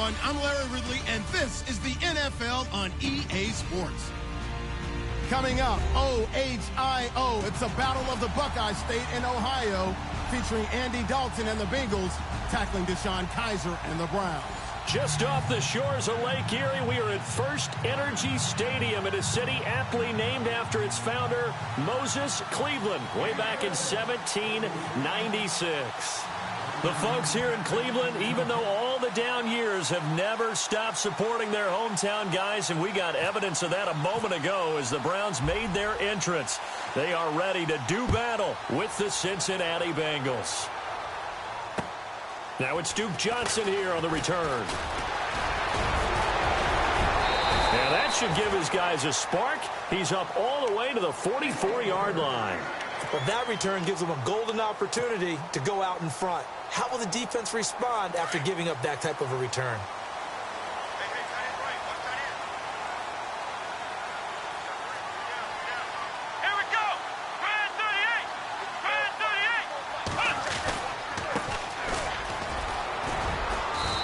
everyone. I'm Larry Ridley, and this is the NFL on EA Sports. Coming up, OHIO. It's a battle of the Buckeye State in Ohio, featuring Andy Dalton and the Bengals tackling Deshaun Kaiser and the Browns. Just off the shores of Lake Erie, we are at First Energy Stadium in a city aptly named after its founder, Moses Cleveland, way back in 1796. The folks here in Cleveland, even though all the down years, have never stopped supporting their hometown guys, and we got evidence of that a moment ago as the Browns made their entrance. They are ready to do battle with the Cincinnati Bengals. Now it's Duke Johnson here on the return. Now that should give his guys a spark. He's up all the way to the 44-yard line. Well, that return gives them a golden opportunity to go out in front. How will the defense respond after giving up that type of a return? Here we go. Brand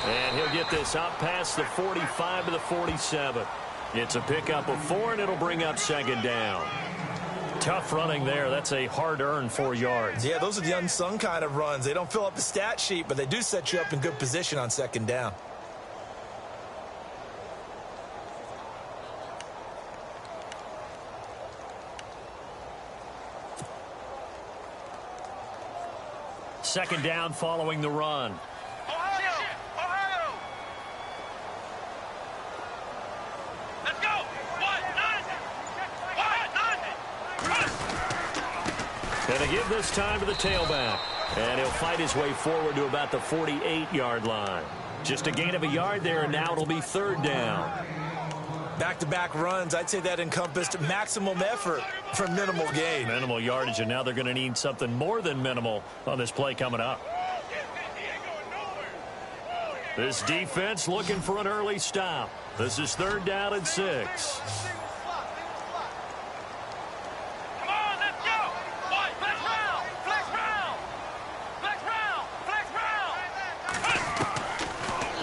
38. And he'll get this out past the 45 to the 47. It's a pickup of 4, and it'll bring up second down. Tough running there. That's a hard-earned 4 yards. Yeah, those are the unsung kind of runs. They don't fill up the stat sheet, but they do set you up in good position on second down. Second down following the run. And to give this time to the tailback. And he'll fight his way forward to about the 48-yard line. Just a gain of a yard there, and now it'll be third down. Back-to-back runs, I'd say that encompassed maximum effort for minimal gain. Minimal yardage, and now they're going to need something more than minimal on this play coming up. This defense looking for an early stop. This is third down and 6.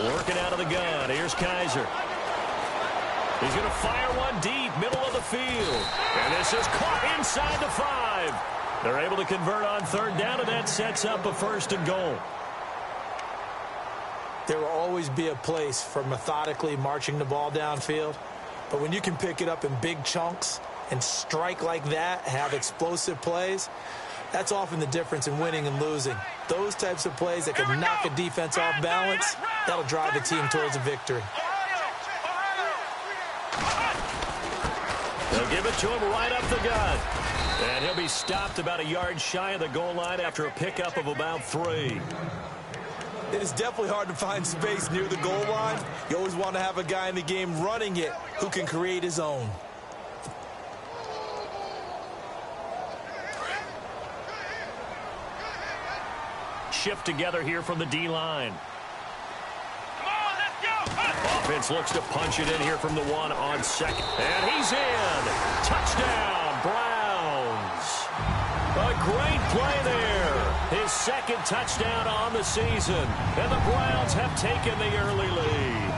Working out of the gun. Here's Kaiser. He's going to fire one deep, middle of the field. And this is caught inside the 5. They're able to convert on third down, and that sets up a first and goal. There will always be a place for methodically marching the ball downfield. But when you can pick it up in big chunks and strike like that, have explosive plays, that's often the difference in winning and losing. Those types of plays that can knock a defense off balance, that'll drive a team towards a victory. They'll give it to him right up the gut. And he'll be stopped about a yard shy of the goal line after a pickup of about 3. It is definitely hard to find space near the goal line. You always want to have a guy in the game running it who can create his own. Shift together here from the D-line. Offense looks to punch it in here from the 1 on second. And he's in. Touchdown, Browns. A great play there. His second touchdown on the season. And the Browns have taken the early lead.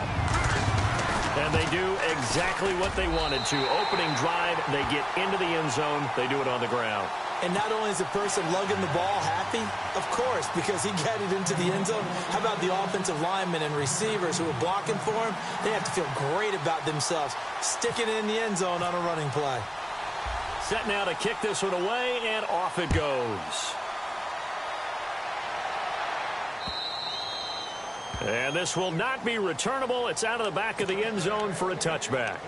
And they do exactly what they wanted to. Opening drive, they get into the end zone. They do it on the ground. And not only is the person lugging the ball happy, of course, because he got it into the end zone. How about the offensive linemen and receivers who are blocking for him? They have to feel great about themselves, sticking it in the end zone on a running play. Set now to kick this one away, and off it goes. And this will not be returnable. It's out of the back of the end zone for a touchback.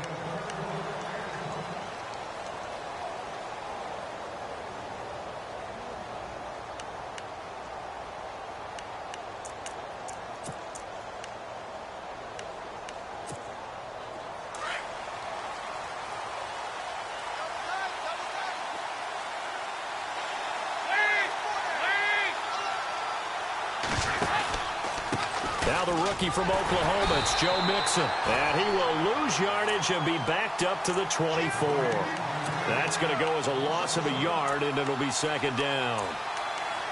Now the rookie from Oklahoma, it's Joe Mixon. And he will lose yardage and be backed up to the 24. That's going to go as a loss of a yard, and it'll be second down.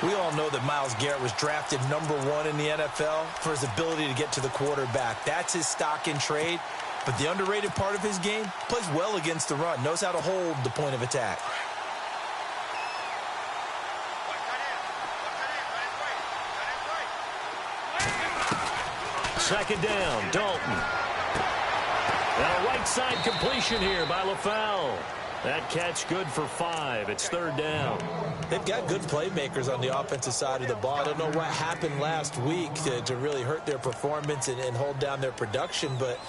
We all know that Myles Garrett was drafted #1 in the NFL for his ability to get to the quarterback. That's his stock in trade. But the underrated part of his game, plays well against the run, knows how to hold the point of attack. Second down, Dalton. And a right side completion here by LaFell. That catch good for 5. It's third down. They've got good playmakers on the offensive side of the ball. I don't know what happened last week to really hurt their performance and hold down their production, but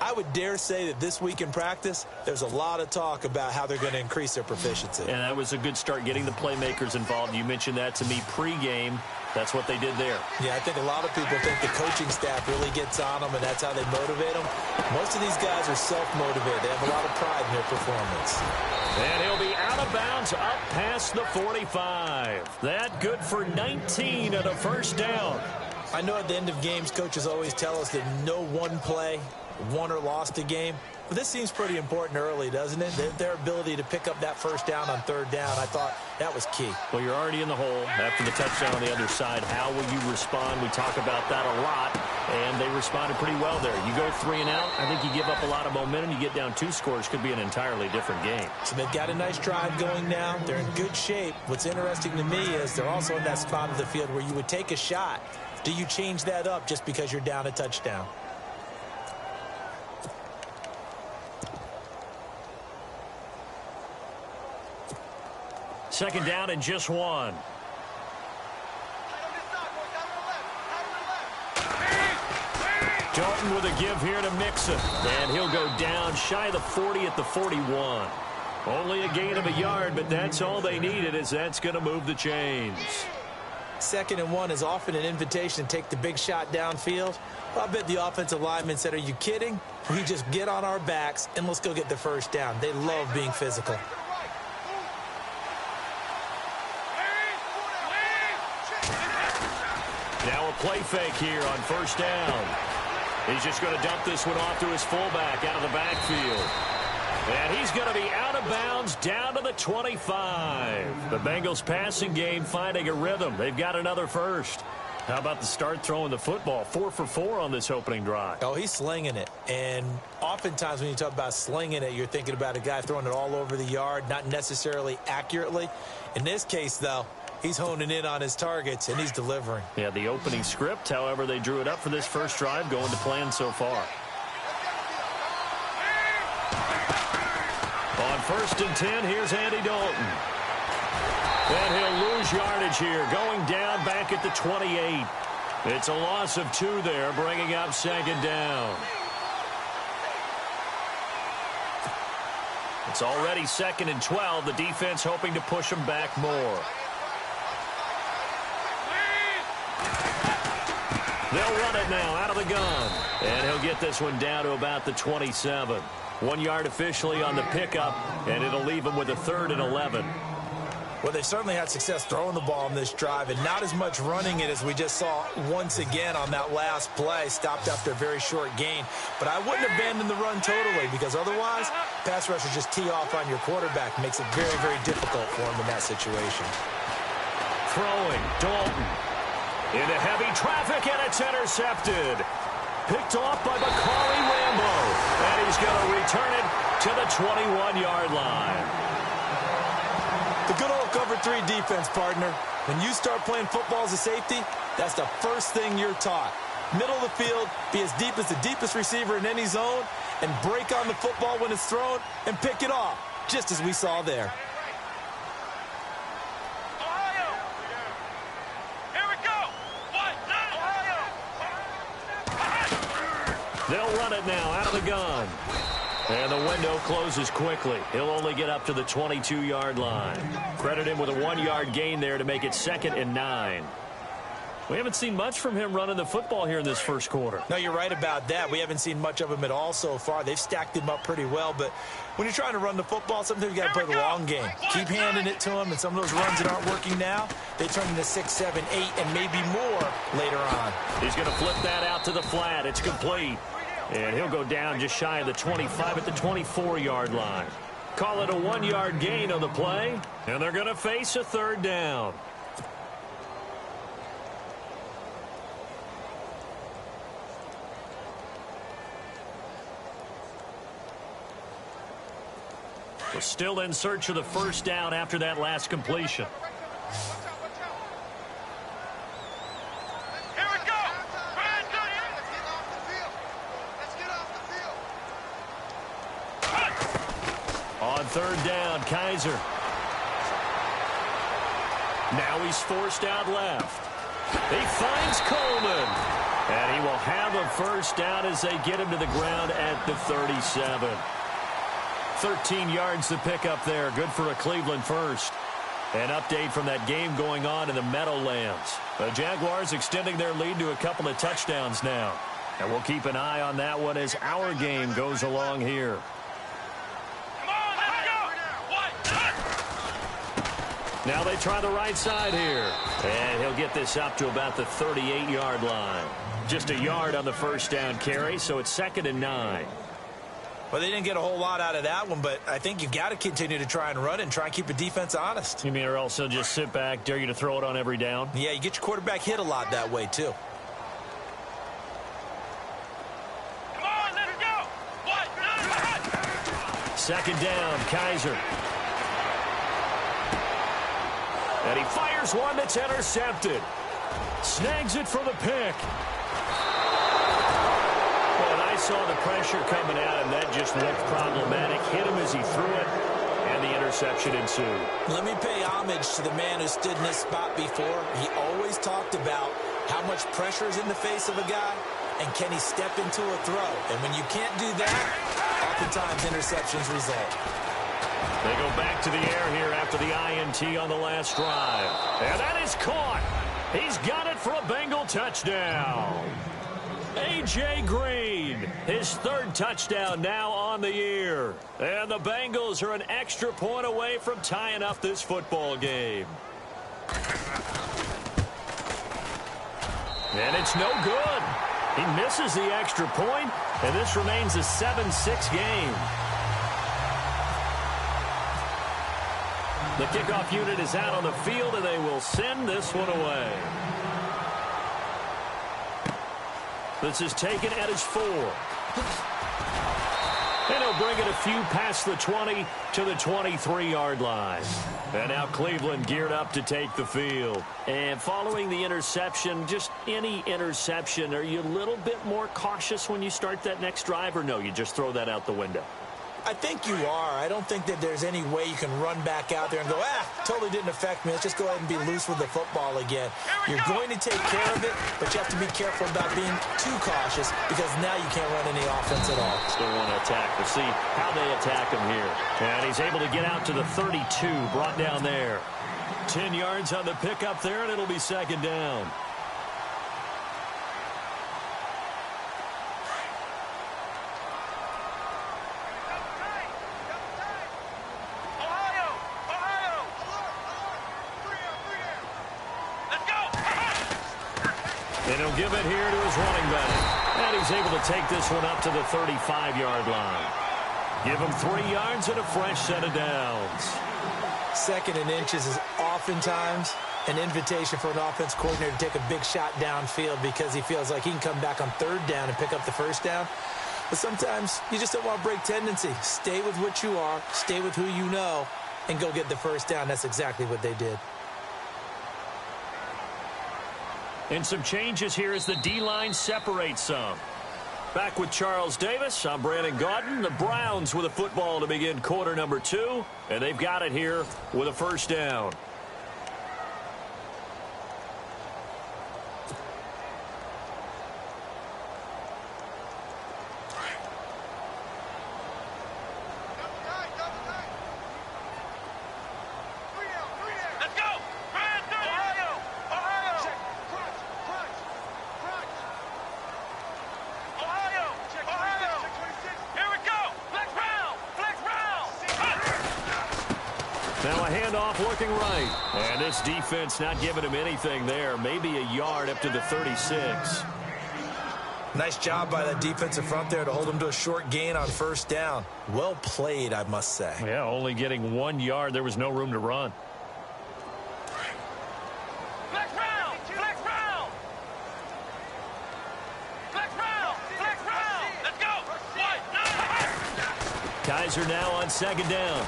I would dare say that this week in practice, there's a lot of talk about how they're going to increase their proficiency. And that was a good start, getting the playmakers involved. You mentioned that to me pregame. That's what they did there. Yeah, I think a lot of people think the coaching staff really gets on them, and that's how they motivate them. Most of these guys are self-motivated. They have a lot of pride in their performance. And he'll be out of bounds up past the 45. That good for 19 and a first down. I know at the end of games, coaches always tell us that no one play won or lost a game. But this seems pretty important early, doesn't it? Their ability to pick up that first down on third down, I thought that was key. Well, you're already in the hole after the touchdown on the other side. How will you respond? We talk about that a lot, and they responded pretty well there. You go 3 and out, I think you give up a lot of momentum. You get down 2 scores, could be an entirely different game. So they've got a nice drive going now. They're in good shape. What's interesting to me is they're also in that spot of the field where you would take a shot. Do you change that up just because you're down a touchdown? Second down and just 1. Dalton with a give here to Mixon. And he'll go down shy of the 40 at the 41. Only a gain of a yard, but that's all they needed, as that's going to move the chains. 2nd and 1 is often an invitation to take the big shot downfield. Well, I bet the offensive lineman said, are you kidding? We just get on our backs and let's go get the first down. They love being physical. Now a play fake here on first down. He's just going to dump this one off to his fullback out of the backfield. And he's going to be out of bounds down to the 25. The Bengals passing game finding a rhythm. They've got another first. How about the start throwing the football? 4 for 4 on this opening drive. Oh, he's slinging it. And oftentimes when you talk about slinging it, you're thinking about a guy throwing it all over the yard, not necessarily accurately. In this case, though, he's honing in on his targets, and he's delivering. Yeah, the opening script, however, they drew it up for this first drive, going to plan so far. On 1st and 10, here's Andy Dalton. And he'll lose yardage here, going down back at the 28. It's a loss of 2 there, bringing up 2nd down. It's already 2nd and 12. The defense hoping to push them back more. They'll run it now out of the gun. And he'll get this one down to about the 27. 1 yard officially on the pickup, and it'll leave him with a 3rd and 11. Well, they certainly had success throwing the ball on this drive, and not as much running it as we just saw once again on that last play. Stopped after a very short gain. But I wouldn't abandon the run totally, because otherwise, pass rushers just tee off on your quarterback. Makes it very, very difficult for him in that situation. Throwing, Dalton. Into heavy traffic, and it's intercepted. Picked off by Bakari Rambo. And he's going to return it to the 21-yard line. The good old cover 3 defense, partner. When you start playing football as a safety, that's the first thing you're taught. Middle of the field, be as deep as the deepest receiver in any zone, and break on the football when it's thrown and pick it off, just as we saw there. They'll run it now out of the gun. And the window closes quickly. He'll only get up to the 22-yard line. Credit him with a 1-yard gain there to make it 2nd and 9. We haven't seen much from him running the football here in this first quarter. No, you're right about that. We haven't seen much of him at all so far. They've stacked him up pretty well, but when you're trying to run the football, sometimes you got to play the long game. Keep handing it to him, and some of those runs that aren't working now, they turn into 6, 7, 8, and maybe more later on. He's going to flip that out to the flat. It's complete. And he'll go down just shy of the 25 at the 24-yard line. Call it a 1-yard gain on the play, and they're going to face a 3rd down. Still in search of the first down after that last completion. Here we go. Brand good. On third down, Kaiser. Now he's forced out left. He finds Coleman. And he will have a first down as they get him to the ground at the 37. 13 yards to pick up there. Good for a Cleveland first. An update from that game going on in the Meadowlands. The Jaguars extending their lead to a couple of touchdowns now. And we'll keep an eye on that one as our game goes along here. Come on, let's go. Now they try the right side here. And he'll get this up to about the 38-yard line. Just a yard on the first down carry, so it's 2nd and 9. Well, they didn't get a whole lot out of that one, but I think you've got to continue to try and run and try and keep the defense honest. You mean or else he'll just sit back, dare you to throw it on every down? Yeah, you get your quarterback hit a lot that way, too. Come on, let's go. 2nd down, Kaiser. And he fires one that's intercepted. Snags it for the pick. Well, I saw the pressure coming out, and that just looked problematic. Hit him as he threw it, and the interception ensued. Let me pay homage to the man who stood in this spot before. He always talked about how much pressure is in the face of a guy, and can he step into a throw. And when you can't do that, oftentimes interceptions result. They go back to the air here after the INT on the last drive. And that is caught. He's got it for a Bengal touchdown. A.J. Green, his 3rd touchdown now on the year. And the Bengals are an extra point away from tying up this football game. And it's no good. He misses the extra point, and this remains a 7-6 game. The kickoff unit is out on the field, and they will send this one away. This is taken at his 4. And he'll bring it a few past the 20 to the 23-yard line. And now Cleveland geared up to take the field. And following the interception, just any interception, are you a little bit more cautious when you start that next drive, or no, you just throw that out the window? I think you are. I don't think that there's any way you can run back out there and go, totally didn't affect me. Let's just go ahead and be loose with the football again. You're going to take care of it, but you have to be careful about being too cautious because now you can't run any offense at all. Still want to attack. We'll see how they attack him here. And he's able to get out to the 32, brought down there. 10 yards on the pickup there, and it'll be 2nd down. And he'll give it here to his running back. And he's able to take this one up to the 35-yard line. Give him 3 yards and a fresh set of downs. 2nd and inches is oftentimes an invitation for an offense coordinator to take a big shot downfield because he feels like he can come back on 3rd down and pick up the first down. But sometimes you just don't want to break tendency. Stay with what you are, stay with who you know, and go get the first down. That's exactly what they did. And some changes here as the D-line separates some. Back with Charles Davis, I'm Brandon Gaudin. The Browns with a football to begin quarter number 2. And they've got it here with a first down. Now a handoff looking right. And this defense not giving him anything there. Maybe a yard up to the 36. Nice job by that defensive front there to hold him to a short gain on first down. Well played, I must say. Yeah, only getting 1 yard. There was no room to run. Kaiser now on second down.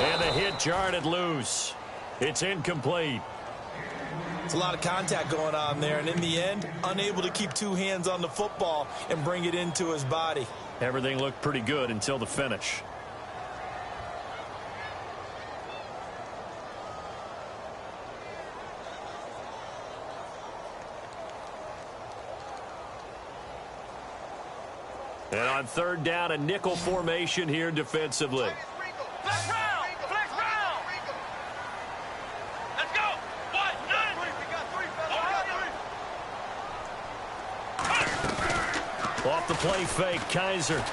And the hit jarred it loose. It's incomplete. It's a lot of contact going on there, and in the end, unable to keep two hands on the football and bring it into his body. Everything looked pretty good until the finish. And on third down, a nickel formation here defensively. Flex round! Flex round! Let's go! What? None! We got three, fellas. Off the play fake, Kaiser.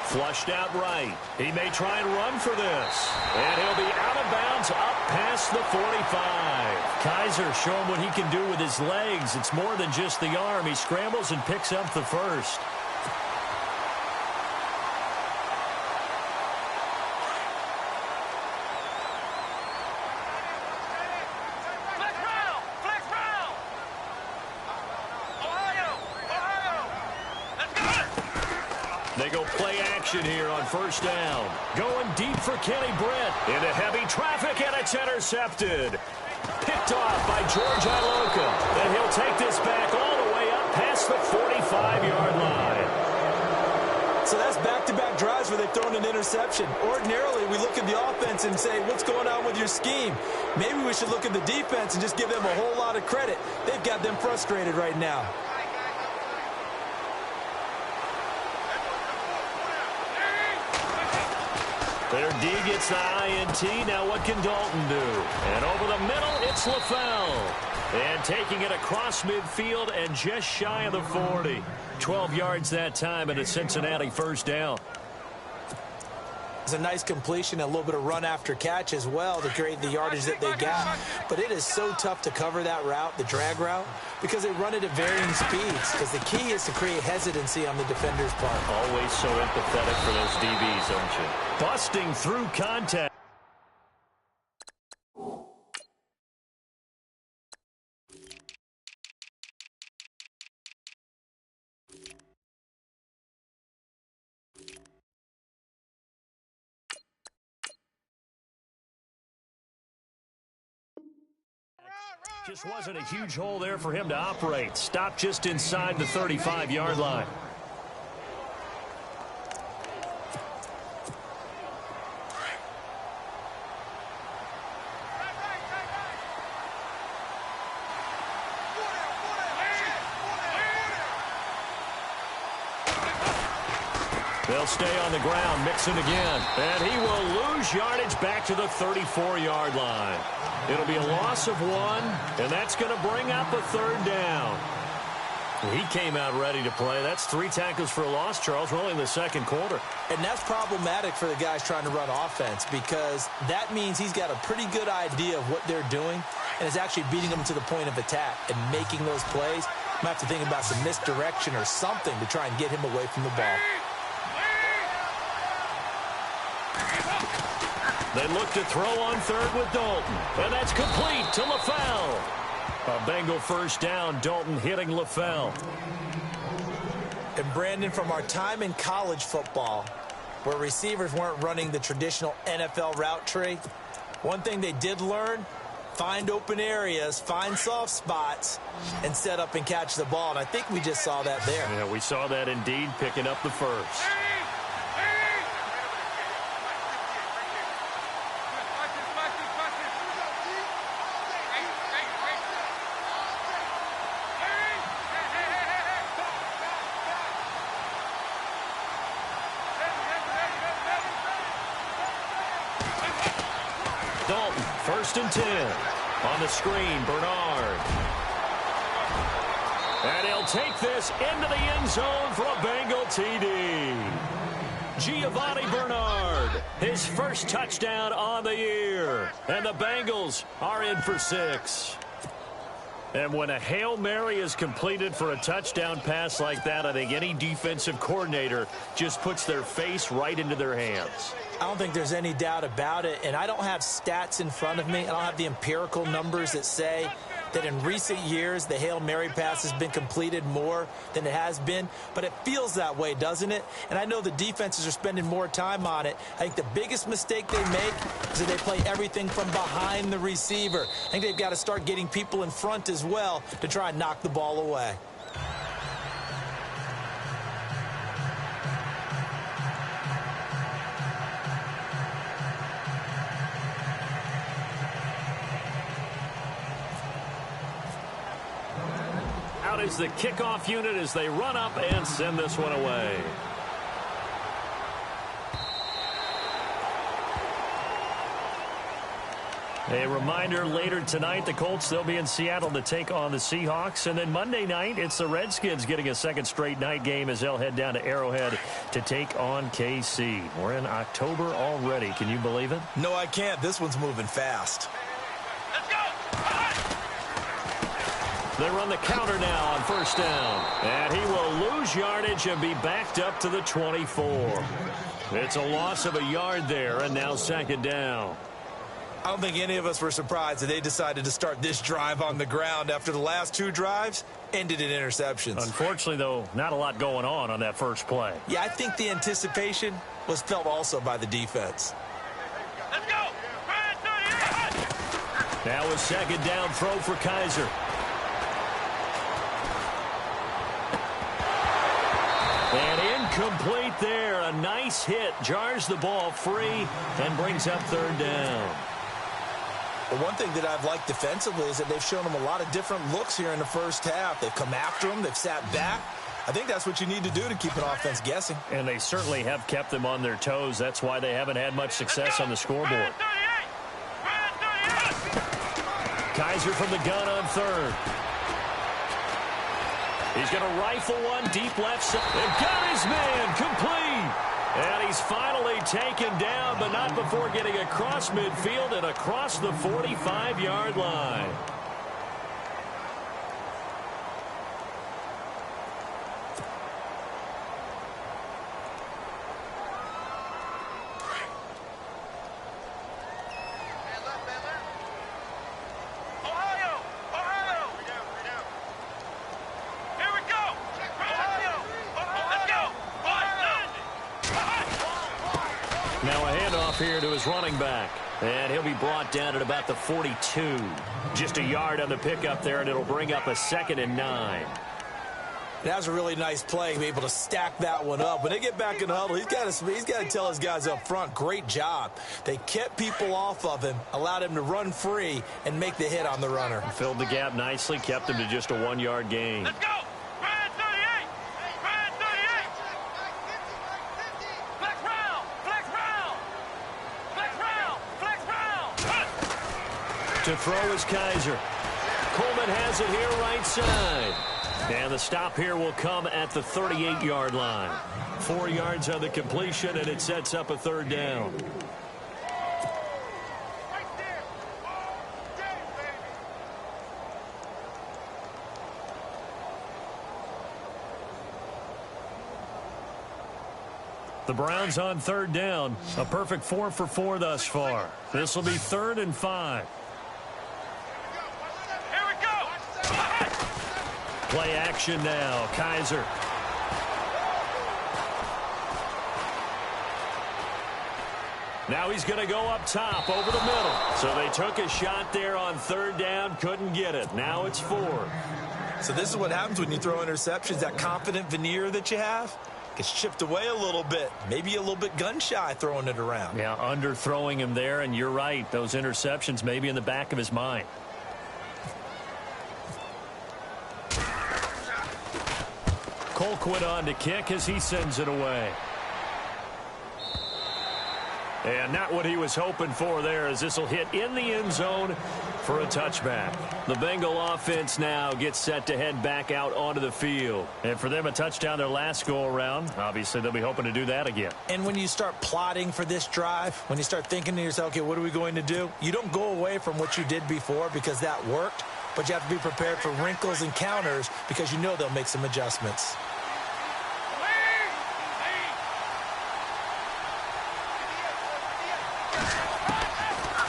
Flushed out right. He may try and run for this. And he'll be out of bounds up past the 45. Kaiser showing what he can do with his legs. It's more than just the arm. He scrambles and picks up the first. Flex round! Flex round! Ohio! Ohio! Let's go! They go play action here on first down. Going deep for Kenny Britt. Into heavy traffic, and it's intercepted. Picked off by George Iloka. And he'll take this back all the way up past the 45-yard line. So that's back-to-back drives where they've thrown an interception. Ordinarily, we look at the offense and say, what's going on with your scheme? Maybe we should look at the defense and just give them a whole lot of credit. They've got them frustrated right now. Their D gets the INT. Now what can Dalton do? And over the middle, it's LaFell. And taking it across midfield and just shy of the 40. 12 yards that time and a Cincinnati first down. It's a nice completion, a little bit of run after catch as well to create the yardage that they got. But it is so tough to cover that route, the drag route, because they run it at varying speeds. Because the key is to create hesitancy on the defender's part. Always so empathetic for those DBs, aren't you? Busting through contact. Just wasn't a huge hole there for him to operate. Stopped just inside the 35-yard line. They'll stay on the ground, mixing again. And he will lose yardage back to the 34-yard line. It'll be a loss of 1, and that's going to bring up a third down. He came out ready to play. That's 3 tackles for a loss, Charles. We're only in the second quarter. And that's problematic for the guys trying to run offense because that means he's got a pretty good idea of what they're doing and is actually beating them to the point of attack and making those plays. I'm going to have to think about some misdirection or something to try and get him away from the ball. They look to throw on third with Dalton. And that's complete to LaFell. A Bengal first down, Dalton hitting LaFell. And Brandon, from our time in college football, where receivers weren't running the traditional NFL route tree, one thing they did learn, find open areas, find soft spots, and set up and catch the ball. And I think we just saw that there. Yeah, we saw that indeed, picking up the first. Dalton, 1st and 10. On the screen, Bernard. And he'll take this into the end zone for a Bengal TD. Giovanni Bernard, his first touchdown on the year. And the Bengals are in for 6. And when a Hail Mary is completed for a touchdown pass like that, I think any defensive coordinator just puts their face right into their hands. I don't think there's any doubt about it, and I don't have stats in front of me. I don't have the empirical numbers that say that in recent years the Hail Mary pass has been completed more than it has been, but it feels that way, doesn't it? And I know the defenses are spending more time on it. I think the biggest mistake they make is that they play everything from behind the receiver. I think they've got to start getting people in front as well to try and knock the ball away. Out is the kickoff unit as they run up and send this one away. A reminder, later tonight, the Colts, they'll be in Seattle to take on the Seahawks. And then Monday night, it's the Redskins getting a second straight night game as they'll head down to Arrowhead to take on KC. We're in October already. Can you believe it? No, I can't. This one's moving fast. Let's go! They run the counter now on first down. And he will lose yardage and be backed up to the 24. It's a loss of a yard there, and now second down. I don't think any of us were surprised that they decided to start this drive on the ground after the last two drives ended in interceptions. Unfortunately, though, not a lot going on that first play. Yeah, I think the anticipation was felt also by the defense. Let's go! Now a second down throw for Kaiser. And incomplete there. A nice hit. Jars the ball free and brings up third down. Well, one thing that I've liked defensively is that they've shown them a lot of different looks here in the first half. They've come after them. They've sat back. I think that's what you need to do to keep an offense guessing. And they certainly have kept them on their toes. That's why they haven't had much success on the scoreboard. Kaiser from the gun on third. He's going to rifle one deep left side. And got his man complete. And he's finally taken down, but not before getting across midfield and across the 45-yard line. Here to his running back, and he'll be brought down at about the 42. Just a yard on the pickup there, and it'll bring up a 2nd and 9. That was a really nice play, be able to stack that one up. When they get back in the huddle, he's got to tell his guys up front, great job. They kept people off of him, allowed him to run free and make the hit on the runner. Filled the gap nicely, kept him to just a 1-yard gain. Let's go! To throw is Kaiser. Coleman has it here right side. And the stop here will come at the 38-yard line. 4 yards on the completion, and it sets up a third down. The Browns on third down. A perfect 4 for 4 thus far. This will be 3rd and 5. Play action now. Kaiser. Now he's going to go up top over the middle. So they took a shot there on third down. Couldn't get it. Now it's 4. So this is what happens when you throw interceptions. That confident veneer that you have gets chipped away a little bit. Maybe a little bit gun-shy throwing it around. Yeah, underthrowing him there. And you're right. Those interceptions may be in the back of his mind. Colquitt on to kick as he sends it away. And not what he was hoping for there, as this will hit in the end zone for a touchback. The Bengal offense now gets set to head back out onto the field. And for them, a touchdown their last go-around. Obviously, they'll be hoping to do that again. And when you start plotting for this drive, when you start thinking to yourself, okay, what are we going to do? You don't go away from what you did before because that worked, but you have to be prepared for wrinkles and counters because you know they'll make some adjustments.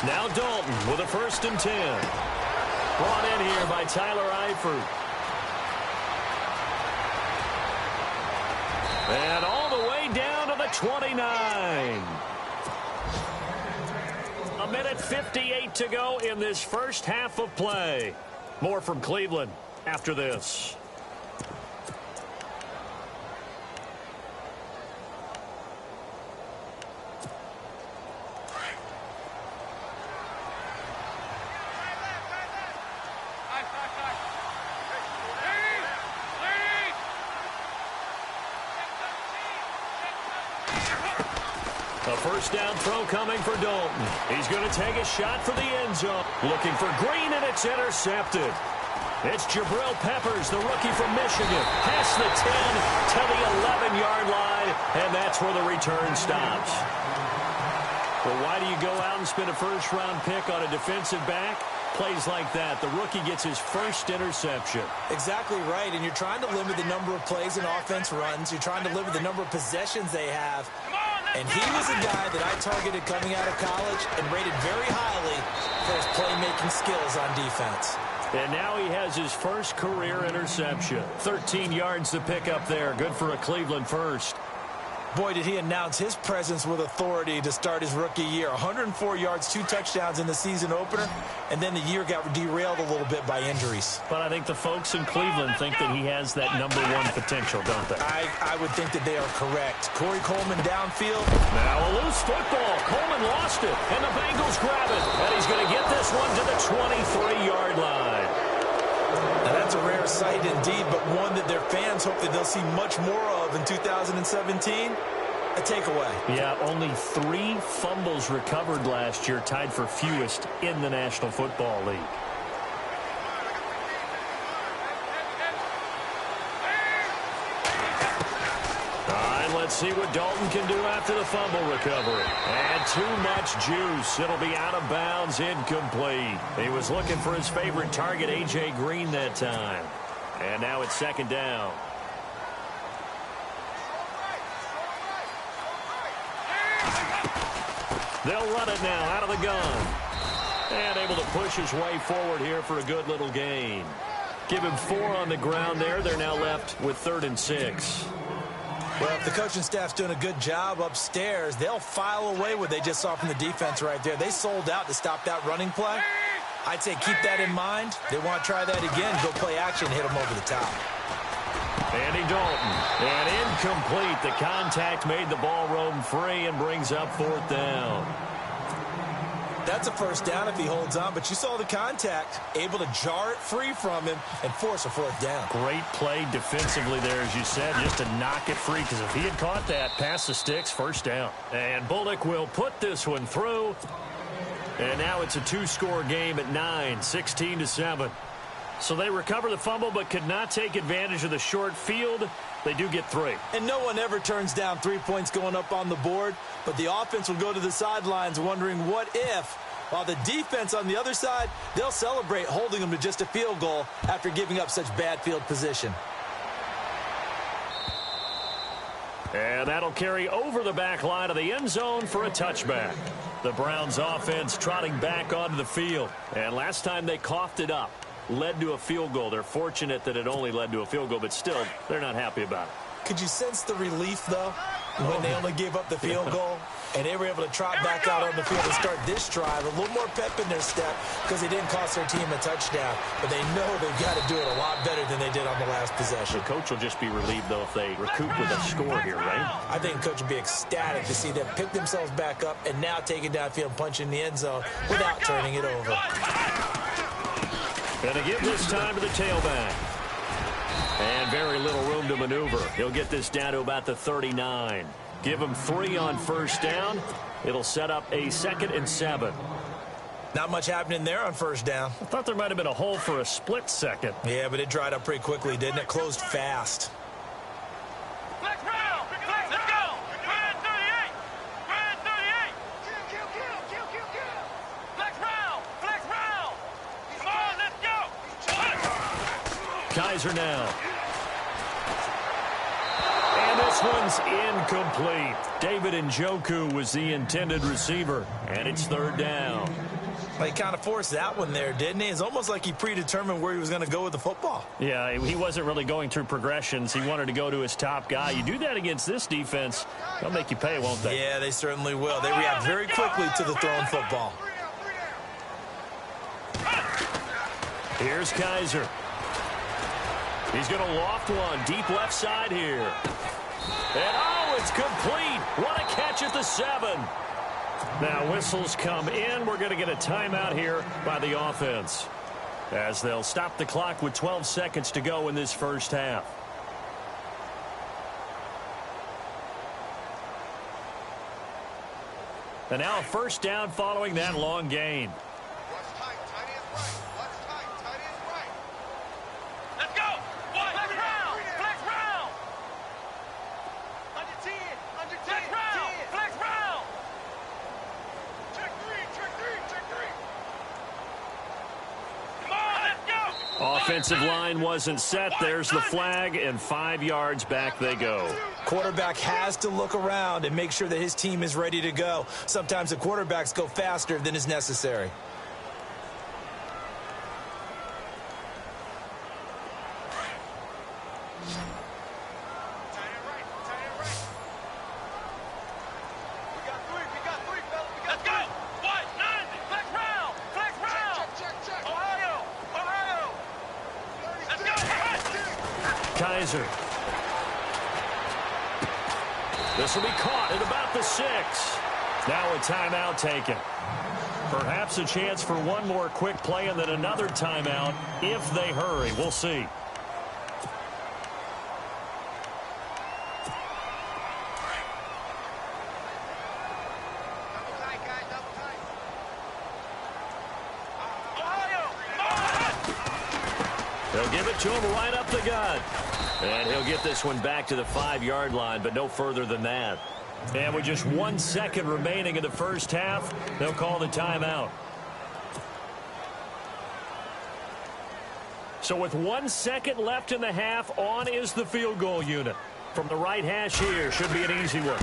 Now Dalton with a 1st and 10. Brought in here by Tyler Eifert. And all the way down to the 29. A minute 58 to go in this first half of play. More from Cleveland after this. A first down throw coming for Dalton. He's going to take a shot for the end zone. Looking for Green, and it's intercepted. It's Jabril Peppers, the rookie from Michigan. Past the 10 to the 11-yard line, and that's where the return stops. Well, why do you go out and spend a first-round pick on a defensive back? Plays like that. The rookie gets his first interception. Exactly right, and you're trying to limit the number of plays and offense runs. You're trying to limit the number of possessions they have. And he was a guy that I targeted coming out of college and rated very highly for his playmaking skills on defense. And now he has his first career interception. 13 yards to pick up there. Good for a Cleveland first. Boy, did he announce his presence with authority to start his rookie year. 104 yards, 2 touchdowns in the season opener, and then the year got derailed a little bit by injuries. But I think the folks in Cleveland think that he has that #1 potential, don't they? I would think that they are correct. Corey Coleman downfield. Now a loose football. Coleman lost it, and the Bengals grab it. And he's going to get this one to the 23-yard line. Now, that's a rare sight indeed, but one that their fans hope that they'll see much more of in 2017. A takeaway. Yeah, only 3 fumbles recovered last year, tied for fewest in the National Football League. Let's see what Dalton can do after the fumble recovery. And too much juice. It'll be out of bounds, incomplete. He was looking for his favorite target, A.J. Green, that time. And now it's second down. They'll run it now out of the gun. And able to push his way forward here for a good little gain. Give him 4 on the ground there. They're now left with 3rd and 6. Well, if the coaching staff's doing a good job upstairs, they'll file away what they just saw from the defense right there. They sold out to stop that running play. I'd say keep that in mind. They want to try that again, go play action, hit them over the top. Andy Dalton, and incomplete. The contact made the ball roam free and brings up 4th down. That's a first down if he holds on, but you saw the contact, able to jar it free from him and force a 4th down. Great play defensively there, as you said, just to knock it free, because if he had caught that, past the sticks, first down. And Bullock will put this one through. And now it's a 2-score game at 9, 16-7. So they recover the fumble but could not take advantage of the short field. They do get 3. And no one ever turns down 3 points going up on the board, but the offense will go to the sidelines wondering what if, while the defense on the other side, they'll celebrate holding them to just a field goal after giving up such bad field position. And that'll carry over the back line of the end zone for a touchback. The Browns offense trotting back onto the field. And last time they coughed it up, led to a field goal. They're fortunate that it only led to a field goal, but still, they're not happy about it. Could you sense the relief, though, when they only gave up the field goal and they were able to trot back out on the field and start this drive? A little more pep in their step because they didn't cost their team a touchdown, but they know they've got to do it a lot better than they did on the last possession. The coach will just be relieved, though, if they recoup with a score here, right? I think the coach will be ecstatic to see them pick themselves back up and now take it downfield and punch in the end zone without turning it over. And to give this time to the tailback. And very little room to maneuver. He'll get this down to about the 39. Give him 3 on first down. It'll set up a 2nd and 7. Not much happening there on first down. I thought there might have been a hole for a split second. Yeah, but it dried up pretty quickly, didn't it? Closed fast. Let's go! Let's go! We're at 38! We're at 38! Flex round! Flex round! Come on, let's go! Kaiser now. And this one's incomplete. David Njoku was the intended receiver, and it's 3rd down. Well, he kind of forced that one there, didn't he? It's almost like he predetermined where he was going to go with the football. Yeah, he wasn't really going through progressions. He wanted to go to his top guy. You do that against this defense, they'll make you pay, won't they? Yeah, they certainly will. They react very quickly to the thrown football. Here's Kaiser. He's going to loft one deep left side here. And, oh, it's complete. What a catch at the 7. Now, whistles come in. We're going to get a timeout here by the offense, as they'll stop the clock with 12 seconds to go in this first half. And now a first down following that long gain. Offensive line wasn't set. There's the flag, and 5 yards back they go. Quarterback has to look around and make sure that his team is ready to go. Sometimes the quarterbacks go faster than is necessary. Kaiser. This will be caught at about the 6. Now a timeout taken. Perhaps a chance for one more quick play and then another timeout if they hurry. We'll see. They'll give it to him right up the gut. And he'll get this one back to the 5-yard line, but no further than that. And with just 1 second remaining in the first half, they'll call the timeout. So with 1 second left in the half, on is the field goal unit. From the right hash here, should be an easy one.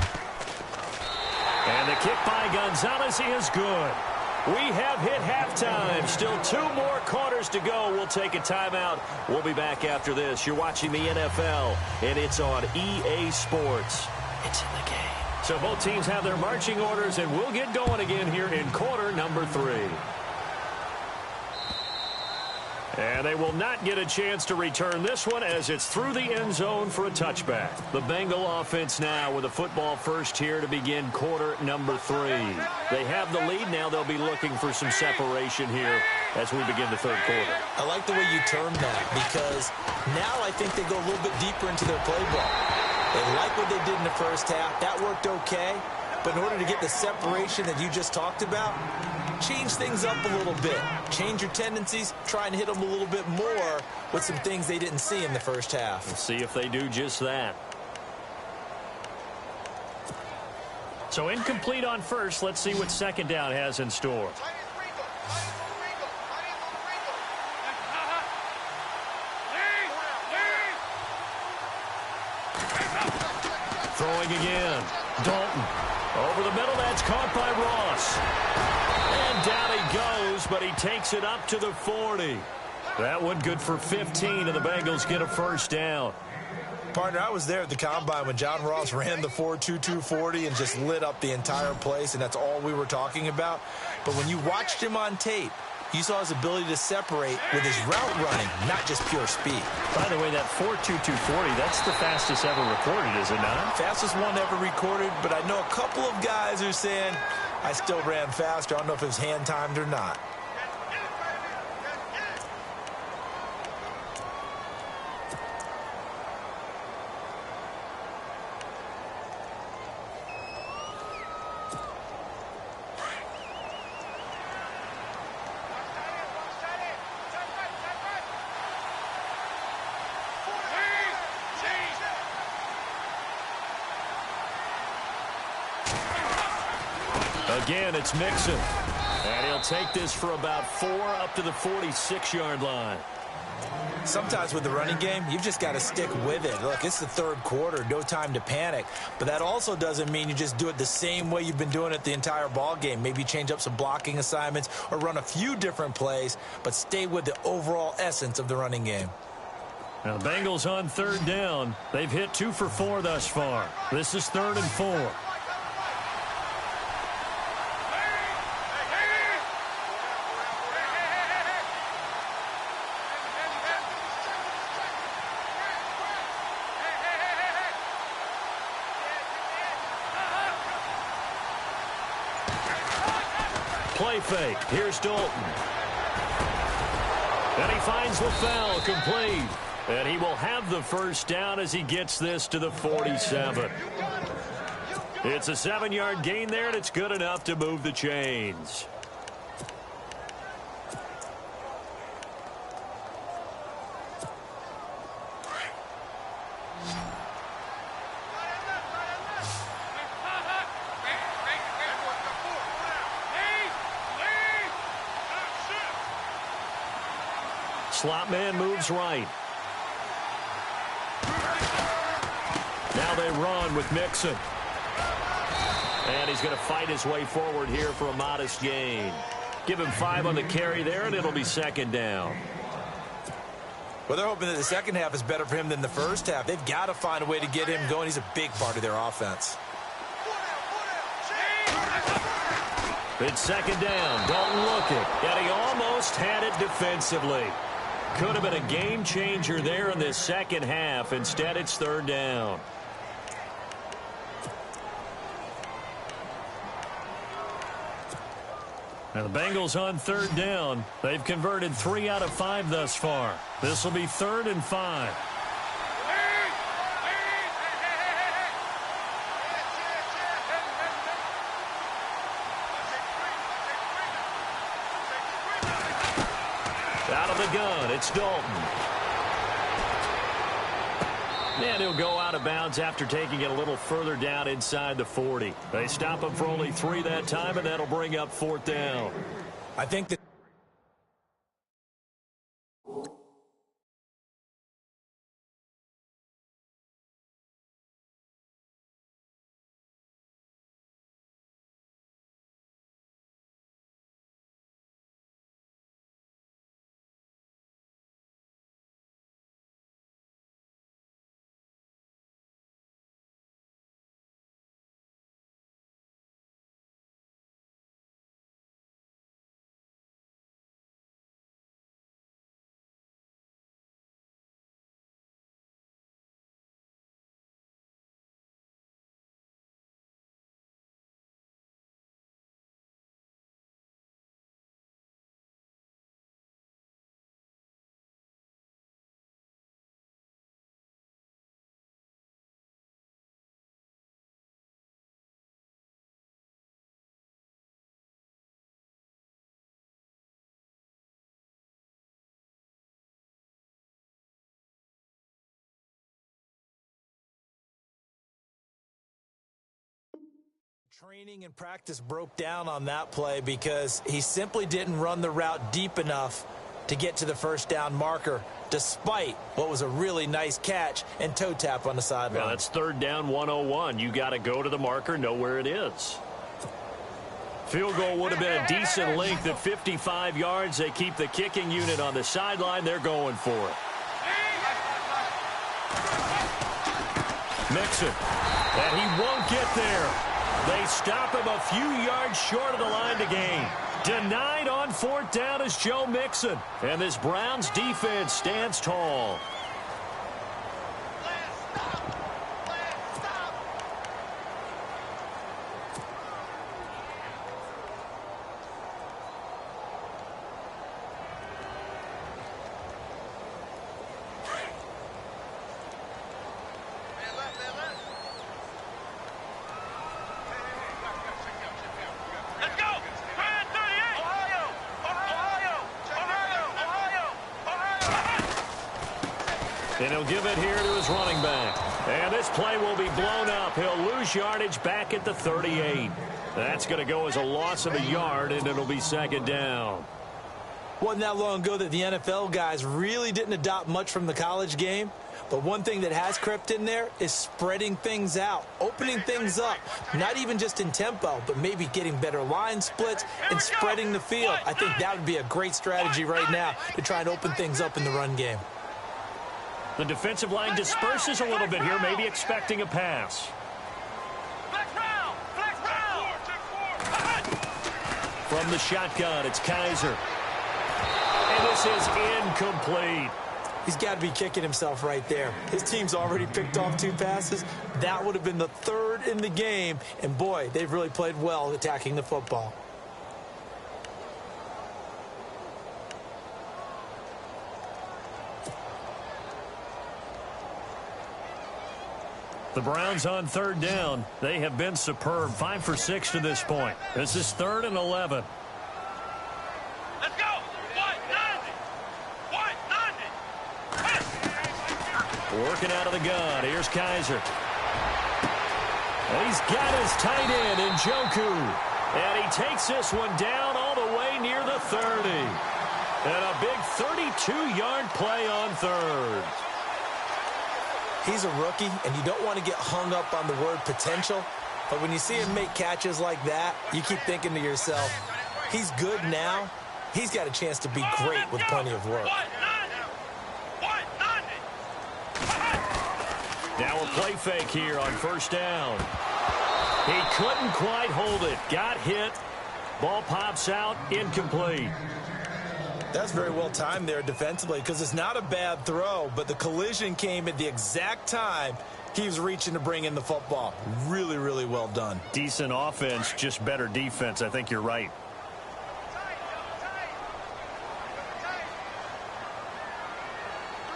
And the kick by Gonzalez is good. We have hit halftime. Still 2 more quarters to go. We'll take a timeout. We'll be back after this. You're watching the NFL, and it's on EA Sports. It's in the game. So both teams have their marching orders, and we'll get going again here in quarter number 3. And they will not get a chance to return this one as it's through the end zone for a touchback. The Bengal offense now with a football first here to begin quarter number 3. They have the lead. Now they'll be looking for some separation here as we begin the third quarter. I like the way you termed that because now I think they go a little bit deeper into their playbook. They like what they did in the first half. That worked okay. But in order to get the separation that you just talked about, change things up a little bit. Change your tendencies. Try and hit them a little bit more with some things they didn't see in the first half. We'll see if they do just that. So incomplete on first. Let's see what second down has in store. Throwing again. Dalton. Over the middle, that's caught by Ross. And down he goes, but he takes it up to the 40. That one good for 15, and the Bengals get a first down. Partner, I was there at the Combine when John Ross ran the 4.22 40 and just lit up the entire place, and that's all we were talking about. But when you watched him on tape, you saw his ability to separate with his route running, not just pure speed. By the way, that 4.22 40, that's the fastest ever recorded, is it not? Fastest one ever recorded, but I know a couple of guys are saying, I still ran faster. I don't know if it was hand-timed or not. Again, it's Mixon. And he'll take this for about 4 up to the 46-yard line. Sometimes with the running game, you've just got to stick with it. Look, it's the third quarter, no time to panic. But that also doesn't mean you just do it the same way you've been doing it the entire ball game. Maybe change up some blocking assignments or run a few different plays, but stay with the overall essence of the running game. Now the Bengals on third down. They've hit 2 for 4 thus far. This is 3rd and 4. Play fake. Here's Dalton. And he finds LaFell complete. And he will have the first down as he gets this to the 47. It's a 7-yard gain there, and it's good enough to move the chains. Slot man moves right. Now they run with Mixon. And he's going to fight his way forward here for a modest gain. Give him 5 on the carry there, and it'll be 2nd down. Well, they're hoping that the second half is better for him than the first half. They've got to find a way to get him going. He's a big part of their offense. It's 2nd down. Dalton looking. And he almost had it defensively. Could have been a game changer there in this second half. Instead, it's 3rd down. Now the Bengals on 3rd down. They've converted 3 out of 5 thus far. This will be 3rd and 5. Out of the gun, it's Dalton. And he'll go out of bounds after taking it a little further down inside the 40. They stop him for only 3 that time, and that'll bring up 4th down. I think that training and practice broke down on that play because he simply didn't run the route deep enough to get to the first down marker, despite what was a really nice catch and toe tap on the sideline. Yeah, that's 3rd down 101. You got to go to the marker, know where it is. Field goal would have been a decent length at 55 yards. They keep the kicking unit on the sideline. They're going for it. Mixon. And he won't get there. They stop him a few yards short of the line to gain. Denied on 4th down is Joe Mixon. And this Browns defense stands tall. And he'll give it here to his running back. And this play will be blown up. He'll lose yardage back at the 38. That's going to go as a loss of a yard, and it'll be 2nd down. Wasn't that long ago that the NFL guys really didn't adopt much from the college game. But one thing that has crept in there is spreading things out, opening things up, not even just in tempo, but maybe getting better line splits and spreading the field. I think that would be a great strategy right now to try and open things up in the run game. The defensive line disperses a little bit here, maybe expecting a pass. From the shotgun, it's Kaiser. And this is incomplete. He's got to be kicking himself right there. His team's already picked off 2 passes. That would have been the 3rd in the game. And, boy, they've really played well attacking the football. The Browns on 3rd down. They have been superb. 5 for 6 to this point. This is 3rd and 11. Let's go. Working out of the gun. Here's Kaiser. And he's got his tight end in Njoku. And he takes this one down all the way near the 30. And a big 32-yard play on 3rd. He's a rookie, and you don't want to get hung up on the word potential. But when you see him make catches like that, you keep thinking to yourself, he's good now. He's got a chance to be great with plenty of work. Now a play fake here on 1st down. He couldn't quite hold it. Got hit. Ball pops out. Incomplete. That's very well timed there defensively because it's not a bad throw, but the collision came at the exact time he was reaching to bring in the football. Really, really well done. Decent offense, just better defense. I think you're right.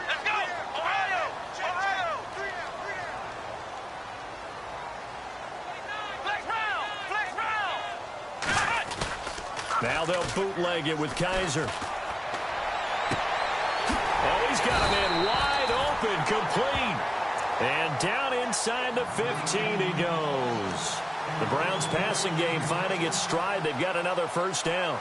Let's go. Ohio. Flex round. Now they'll bootleg it with Kaiser. Oh, he's got him in wide open, complete. And down inside the 15 he goes. The Browns passing game finding its stride. They've got another 1st down.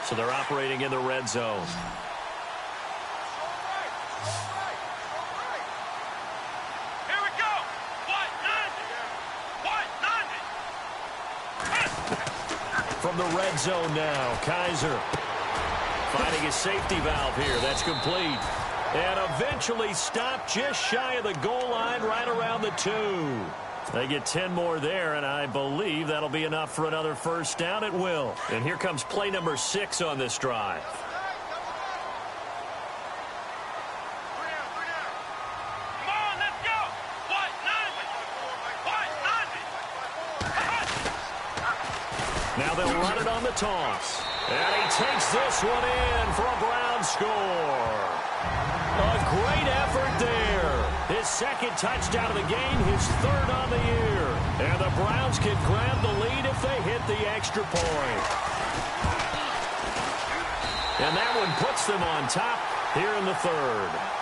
So they're operating in the red zone. From the red zone now, Kaiser finding his safety valve here. That's complete. And eventually stopped just shy of the goal line right around the 2. They get 10 more there, and I believe that'll be enough for another 1st down. It will. And here comes play number 6 on this drive. Now they'll run it on the toss. And he takes this one in for a Brown score. A great effort there. His 2nd touchdown of the game, his 3rd on the year. And the Browns can grab the lead if they hit the extra point. And that one puts them on top here in the 3rd.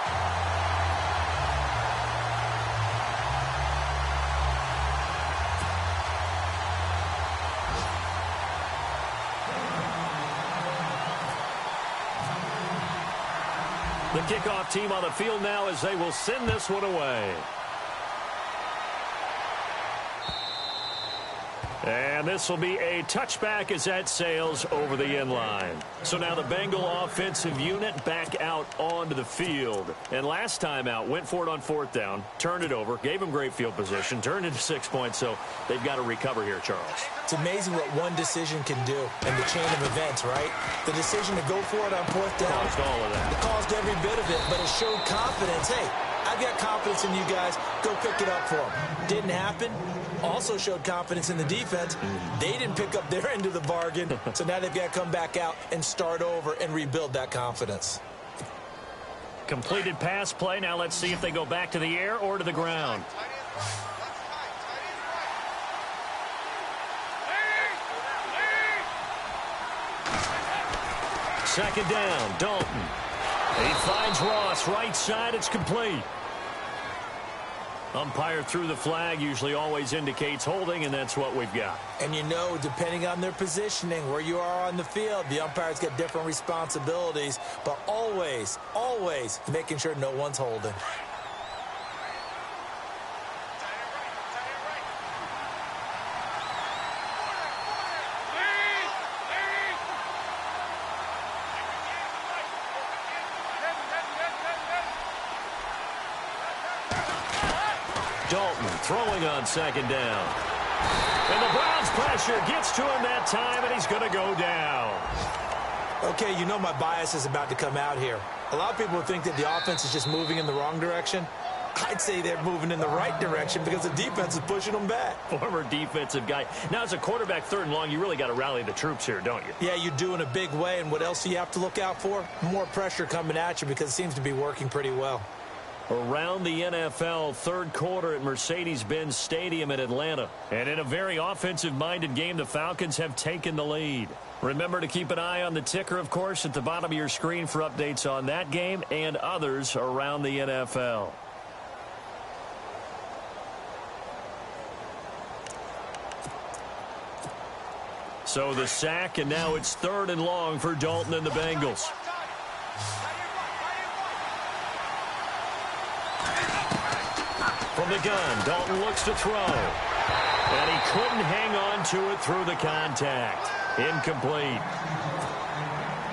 The kickoff team on the field now as they will send this one away. And this will be a touchback as that sails over the end line. So now the Bengal offensive unit back out onto the field. And last time out, went for it on 4th down, turned it over, gave them great field position, turned into 6 points. So they've got to recover here, Charles. It's amazing what one decision can do in the chain of events, right? The decision to go for it on 4th down. Caused all of that. It caused every bit of it, but it showed confidence. Hey, I've got confidence in you guys. Go pick it up for them. Didn't happen. Also showed confidence in the defense. They didn't pick up their end of the bargain, so now they've got to come back out and start over and rebuild that confidence. Completed pass play. Now let's see if they go back to the air or to the ground. Second down, Dalton. He finds Ross right side. It's complete. Umpire threw the flag, usually always indicates holding, and that's what we've got. And you know, depending on their positioning, where you are on the field, the umpires get different responsibilities, but always, always making sure no one's holding. Dalton throwing on second down. And the Browns pressure gets to him that time, and he's going to go down. Okay, you know my bias is about to come out here. A lot of people think that the offense is just moving in the wrong direction. I'd say they're moving in the right direction because the defense is pushing them back. Former defensive guy. Now, as a quarterback, 3rd and long, you really got to rally the troops here, don't you? Yeah, you do in a big way, and what else do you have to look out for? More pressure coming at you because it seems to be working pretty well. Around the NFL, 3rd quarter at Mercedes-Benz Stadium in Atlanta. And in a very offensive-minded game, the Falcons have taken the lead. Remember to keep an eye on the ticker, of course, at the bottom of your screen for updates on that game and others around the NFL. So the sack, and now it's 3rd and long for Dalton and the Bengals. From the gun, Dalton looks to throw. And he couldn't hang on to it through the contact. Incomplete.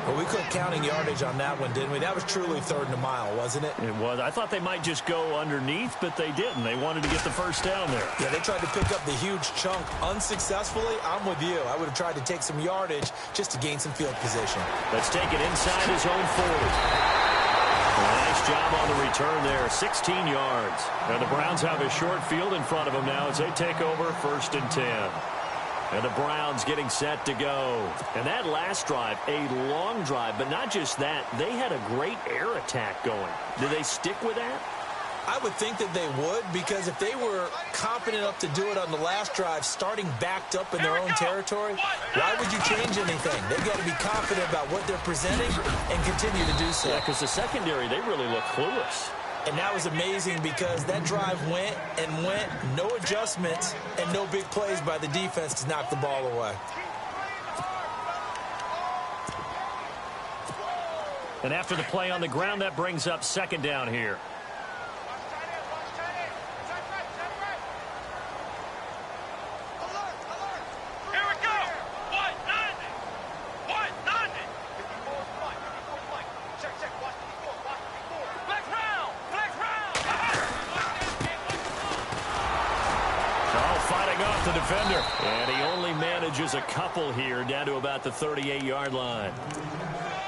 Well, we quit counting yardage on that one, didn't we? That was truly 3rd and a mile, wasn't it? It was. I thought they might just go underneath, but they didn't. They wanted to get the first down there. Yeah, they tried to pick up the huge chunk unsuccessfully. I'm with you. I would have tried to take some yardage just to gain some field position. Let's take it inside his own 40. Nice job on the return there, 16 yards. And the Browns have a short field in front of them now as they take over 1st and 10. And the Browns getting set to go. And that last drive, a long drive, but not just that. They had a great air attack going. Do they stick with that? I would think that they would, because if they were confident enough to do it on the last drive, starting backed up in their own territory, why would you change anything? They've got to be confident about what they're presenting and continue to do so. Yeah, because the secondary, they really look clueless. And that was amazing because that drive went and went, no adjustments, and no big plays by the defense to knock the ball away. And after the play on the ground, that brings up 2nd down here. Defender. And he only manages a couple here down to about the 38-yard line.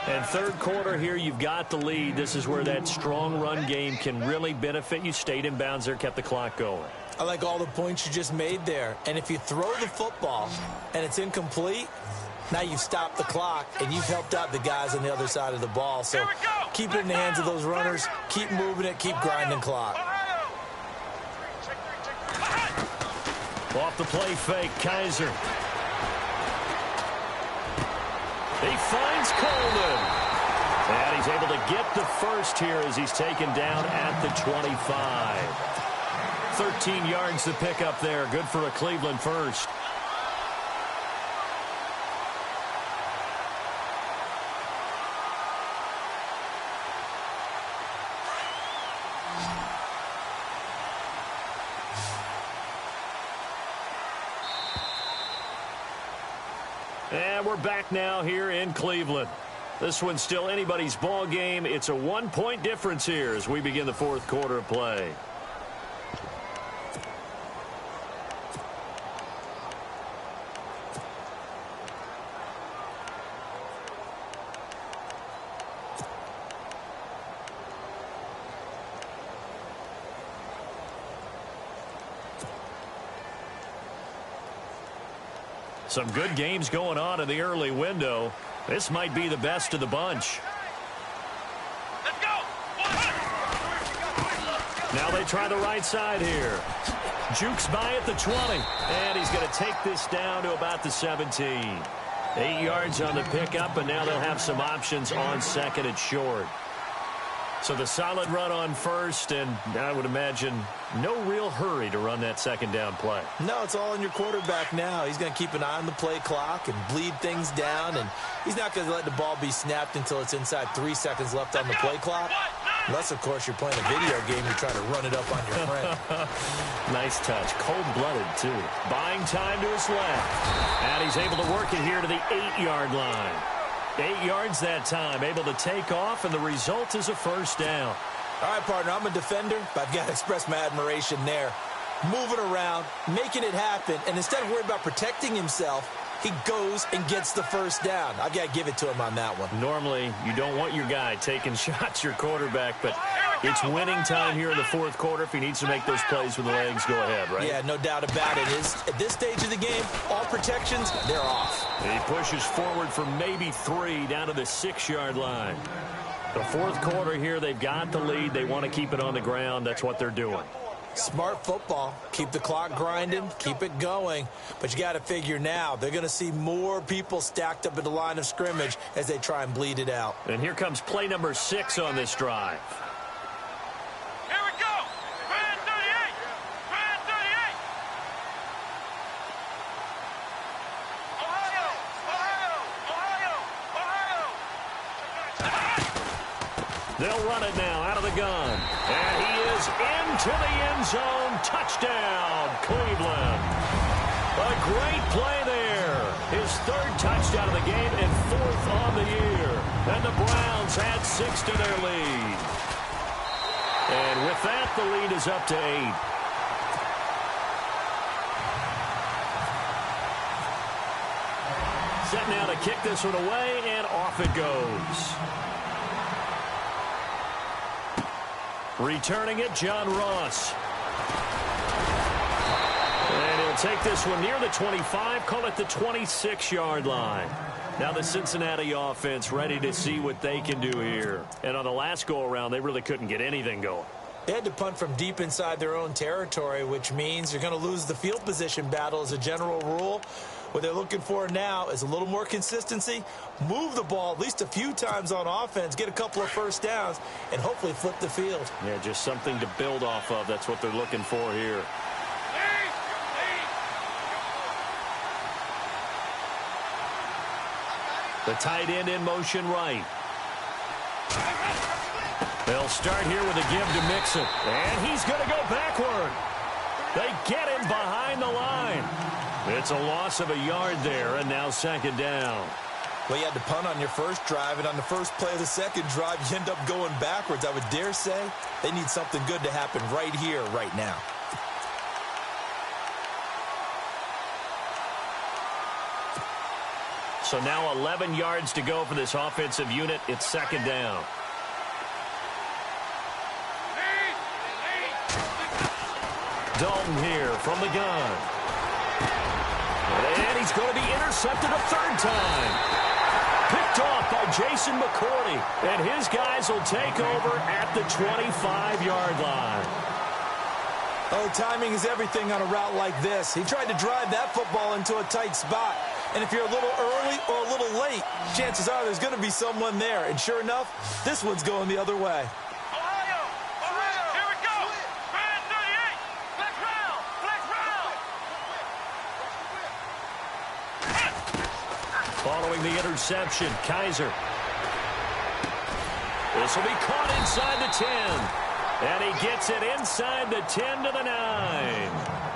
And 3rd quarter here, you've got the lead. This is where that strong run game can really benefit you. Stayed in bounds there, kept the clock going. I like all the points you just made there. And if you throw the football and it's incomplete, now you've stopped the clock and you've helped out the guys on the other side of the ball. So keep it in the hands of those runners. Keep moving it. Keep grinding clock. Off the play fake, Kaiser. He finds Coleman. And he's able to get the first here as he's taken down at the 25. 13 yards to pick up there. Good for a Cleveland first. And we're back now here in Cleveland. This one's still anybody's ball game. It's a 1-point difference here as we begin the 4th quarter of play. Some good games going on in the early window. This might be the best of the bunch. Let's go. Now they try the right side here. Jukes by at the 20. And he's going to take this down to about the 17. 8 yards on the pickup, and now they'll have some options on 2nd and short. So the solid run on first, and I would imagine no real hurry to run that second down play. No, it's all on your quarterback now. He's going to keep an eye on the play clock and bleed things down, and he's not going to let the ball be snapped until it's inside 3 seconds left on the play clock. Unless, of course, you're playing a video game, you try to run it up on your friend. Nice touch. Cold-blooded, too. Buying time to his left. And he's able to work it here to the 8-yard line. 8 yards that time, able to take off, and the result is a first down. All right, partner, I'm a defender, but I've got to express my admiration there. Moving around, making it happen, and instead of worrying about protecting himself, he goes and gets the first down. I've got to give it to him on that one. Normally, you don't want your guy taking shots, your quarterback, but it's winning time here in the fourth quarter. If he needs to make those plays with the legs, go ahead, right? Yeah, no doubt about it. At this stage of the game, all protections, they're off. He pushes forward for maybe 3 down to the 6-yard line. The fourth quarter here, they've got the lead. They want to keep it on the ground. That's what they're doing. Smart football. Keep the clock grinding. Keep it going. But you got to figure now, they're going to see more people stacked up at the line of scrimmage as they try and bleed it out. And here comes play number 6 on this drive. Here we go. Brand 38. Brand 38. Ohio. Ohio. Ohio. Ohio. They'll run it now out of the gun. And he is into the end zone. Touchdown, Cleveland. A great play there. His 3rd touchdown of the game and 4th on the year. And the Browns add 6 to their lead. And with that, the lead is up to 8. Set now to kick this one away, and off it goes. Returning it, John Ross. And he'll take this one near the 25, call it the 26-yard line. Now the Cincinnati offense ready to see what they can do here. And on the last go-around, they really couldn't get anything going. They had to punt from deep inside their own territory, which means you're going to lose the field position battle as a general rule. What they're looking for now is a little more consistency, move the ball at least a few times on offense, get a couple of first downs, and hopefully flip the field. Yeah, just something to build off of. That's what they're looking for here. The tight end in motion right. They'll start here with a give to Mixon. And he's going to go backward. They get him behind the line. It's a loss of a yard there, and now second down. Well, you had to punt on your first drive, and on the first play of the second drive, you end up going backwards. I would dare say they need something good to happen right here, right now. So now 11 yards to go for this offensive unit. It's second down. Dalton here from the gun. And he's going to be intercepted a 3rd time. Picked off by Jason McCourty. And his guys will take over at the 25-yard line. Oh, timing is everything on a route like this. He tried to drive that football into a tight spot. And if you're a little early or a little late, chances are there's going to be someone there. And sure enough, this one's going the other way. Ohio. Ohio. Here we go. Brand 38. Flex round. Flex round. Following the interception, Kaiser. This will be caught inside the 10. And he gets it inside the 10 to the 9.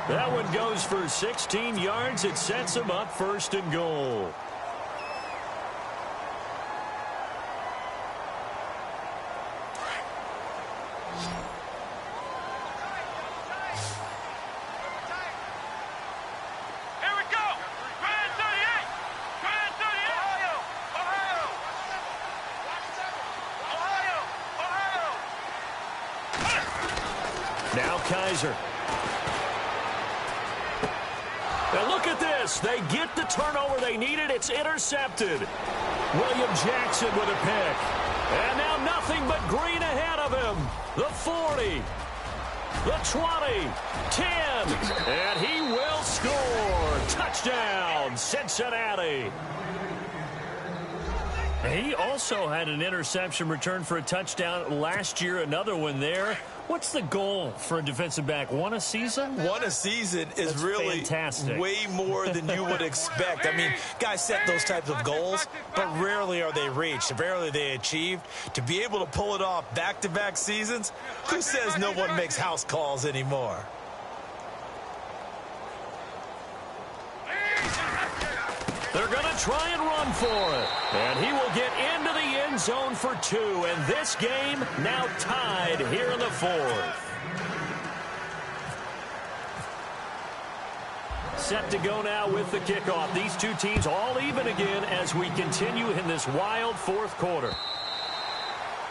That one goes for 16 yards. It sets him up 1st and goal. Here we go. Brand 38. Brand 38. Ohio. Ohio. Ohio. Now Kaiser. Now look at this. They get the turnover they needed. It's intercepted. William Jackson with a pick. And now nothing but green ahead of him. The 40. The 20. 10. And he will score. Touchdown, Cincinnati. He also had an interception return for a touchdown last year, another one there. What's the goal for a defensive back? One a season? One a season is That's really fantastic. Way more than you would expect. I mean, guys set those types of goals, but rarely are they reached, rarely they achieved. To be able to pull it off back-to-back seasons, who says no one makes house calls anymore? They're going to try and run for it. And he will get into the end zone for 2. And this game now tied here in the 4th. Set to go now with the kickoff. These two teams all even again as we continue in this wild 4th quarter.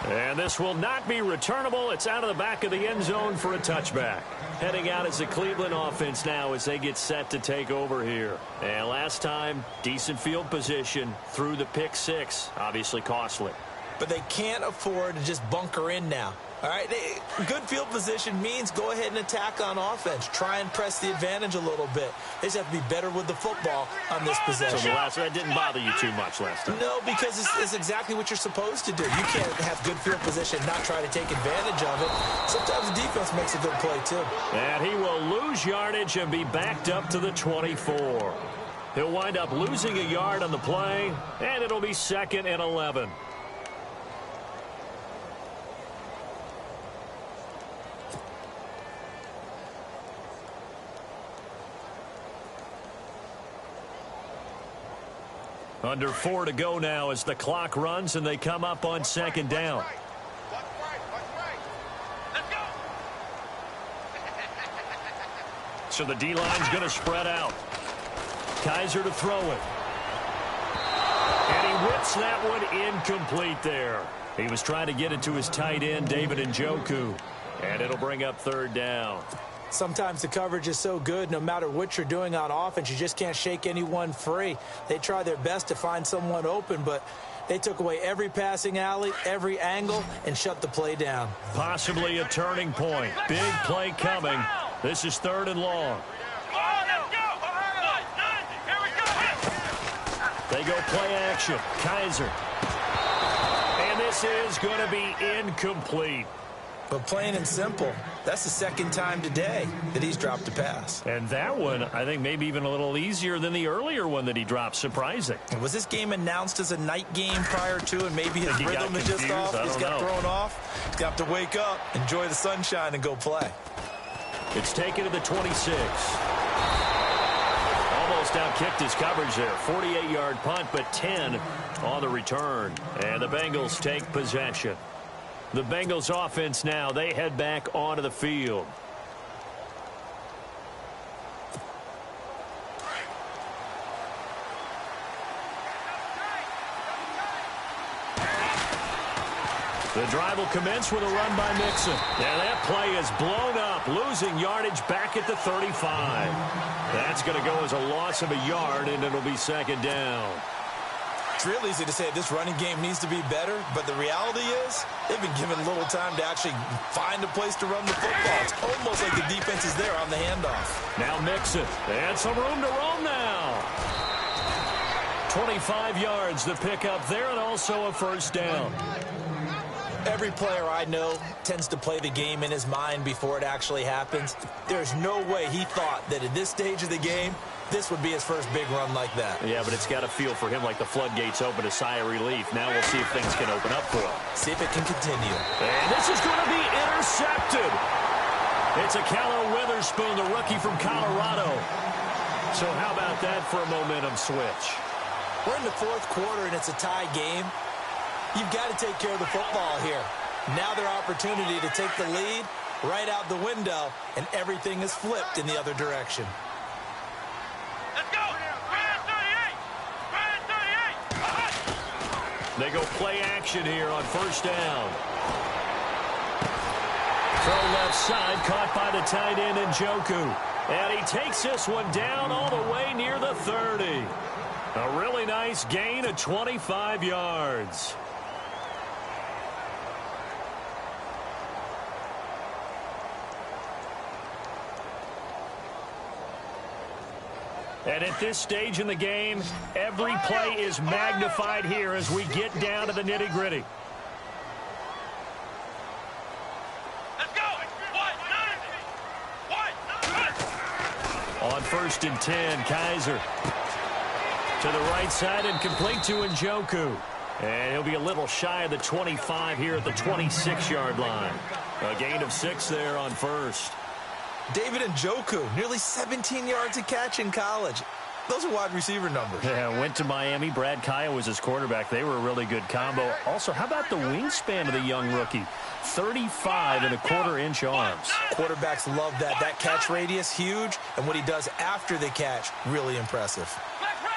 And this will not be returnable. It's out of the back of the end zone for a touchback. Heading out as the Cleveland offense now as they get set to take over here. And last time, decent field position through the pick 6. Obviously costly. But they can't afford to just bunker in now. All right, good field position means go ahead and attack on offense. Try and press the advantage a little bit. They just have to be better with the football on this possession. So that didn't bother you too much last time? No, because it's exactly what you're supposed to do. You can't have good field position and not try to take advantage of it. Sometimes the defense makes a good play, too. And he will lose yardage and be backed up to the 24. He'll wind up losing a yard on the play, and it'll be 2nd and 11. Under 4 to go now as the clock runs and they come up on 2nd down. So the D-line's going to spread out. Kaiser to throw it. And he whips that one incomplete there. He was trying to get it to his tight end, David Njoku. And it'll bring up 3rd down. Sometimes the coverage is so good, no matter what you're doing on offense, you just can't shake anyone free. They try their best to find someone open, but they took away every passing alley, every angle, and shut the play down. Possibly a turning point. Big play coming. This is 3rd and long. They go play action. Kaiser. And this is going to be incomplete. But plain and simple, that's the 2nd time today that he's dropped a pass. And that one, I think, maybe even a little easier than the earlier one that he dropped. Surprising. And was this game announced as a night game prior to, and maybe his rhythm is just off? He's got thrown off. He's got to wake up, enjoy the sunshine, and go play. It's taken to the 26. Almost outkicked his coverage there. 48-yard punt, but 10 on the return. And the Bengals take possession. The Bengals offense now, they head back onto the field. The drive will commence with a run by Mixon. And that play is blown up, losing yardage back at the 35. That's going to go as a loss of a yard, and it'll be 2nd down. It's real easy to say this running game needs to be better, but the reality is they've been given little time to actually find a place to run the football. It's almost like the defense is there on the handoff. Now Mixon. And some room to roam now. 25 yards the pickup there, and also a 1st down. Every player I know tends to play the game in his mind before it actually happens. There's no way he thought that at this stage of the game, this would be his first big run like that. Yeah, but it's got to feel for him like the floodgates open, a sigh of relief. Now we'll see if things can open up for him. See if it can continue. And this is going to be intercepted. It's a Callow Witherspoon, the rookie from Colorado. So how about that for a momentum switch? We're in the 4th quarter, and it's a tie game. You've got to take care of the football here. Now their opportunity to take the lead right out the window, and everything is flipped in the other direction. Let's go! They go play action here on 1st down. Throw left side, caught by the tight end Njoku. And he takes this one down all the way near the 30. A really nice gain of 25 yards. And at this stage in the game, every play is magnified here as we get down to the nitty-gritty. Let's go. On 1st and 10, Kaiser to the right side and complete to Njoku. And he'll be a little shy of the 25 here at the 26-yard line. A gain of 6 there on 1st. David Njoku, nearly 17 yards a catch in college. Those are wide receiver numbers. Yeah, went to Miami. Brad Kaya was his quarterback. They were a really good combo. Also, how about the wingspan of the young rookie? 35.25-inch arms. Quarterbacks love that. That catch radius, huge. And what he does after the catch, really impressive. Flex round.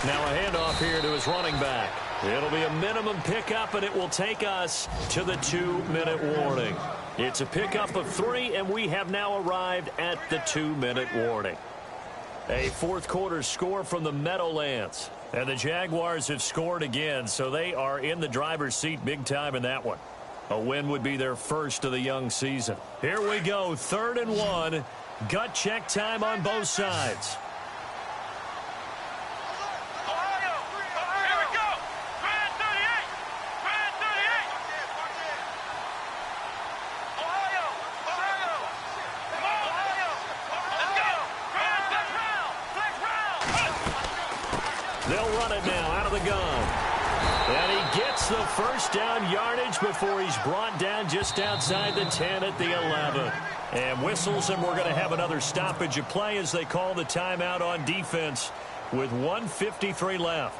Now a handoff here to his running back. It'll be a minimum pickup, and it will take us to the 2-minute warning. It's a pickup of 3, and we have now arrived at the 2-minute warning. A fourth-quarter score from the Meadowlands. And the Jaguars have scored again, so they are in the driver's seat big time in that one. A win would be their first of the young season. Here we go, 3rd and 1. Gut check time on both sides. They'll run it now out of the gun. And he gets the first down yardage before he's brought down just outside the 10 at the 11. And whistles, and we're going to have another stoppage of play as they call the timeout on defense with 1:53 left.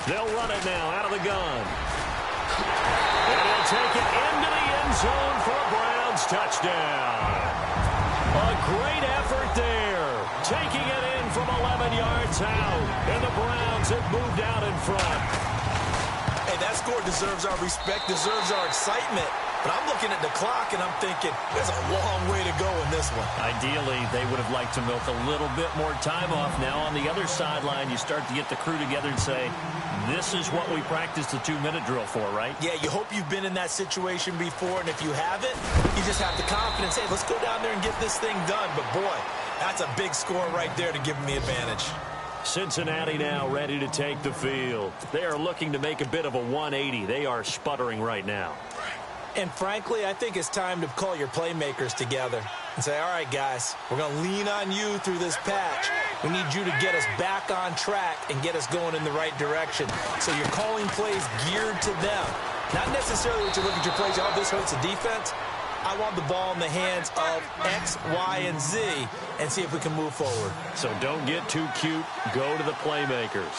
They'll run it now out of the gun. And he'll take it into the end zone for a Browns touchdown. A great effort there. Taking it in from 11 yards out. And the Browns have moved out in front. Hey, that score deserves our respect, deserves our excitement. But I'm looking at the clock, and I'm thinking, there's a long way to go in this one. Ideally, they would have liked to milk a little bit more time off. Now, on the other sideline, you start to get the crew together and say, this is what we practiced the 2-minute drill for, right? Yeah, you hope you've been in that situation before, and if you haven't, you just have the confidence, hey, let's go down there and get this thing done. But, boy, that's a big score right there to give them the advantage. Cincinnati now ready to take the field. They are looking to make a bit of a 180. They are sputtering right now. And frankly, I think it's time to call your playmakers together and say, all right, guys, we're going to lean on you through this patch. We need you to get us back on track and get us going in the right direction. So you're calling plays geared to them. Not necessarily that you look at your plays, oh, this hurts the defense. I want the ball in the hands of X, Y, and Z and see if we can move forward. So don't get too cute. Go to the playmakers.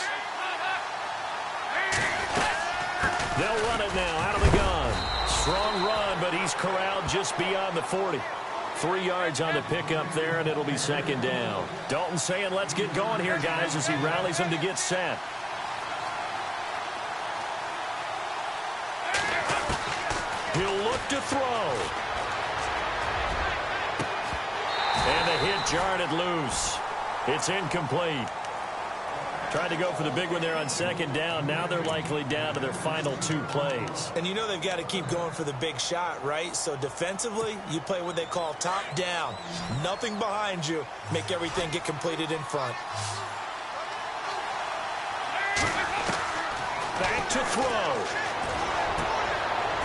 They'll run it now out of the gun. Strong run, but he's corralled just beyond the 40. 3 yards on the pickup there, and it'll be 2nd down. Dalton saying, let's get going here, guys, as he rallies them to get set. He'll look to throw. And the hit jarred it loose. It's incomplete. Tried to go for the big one there on 2nd down. Now they're likely down to their final 2 plays. And you know they've got to keep going for the big shot, right? So defensively, you play what they call top down. Nothing behind you. Make everything get completed in front. Back to throw.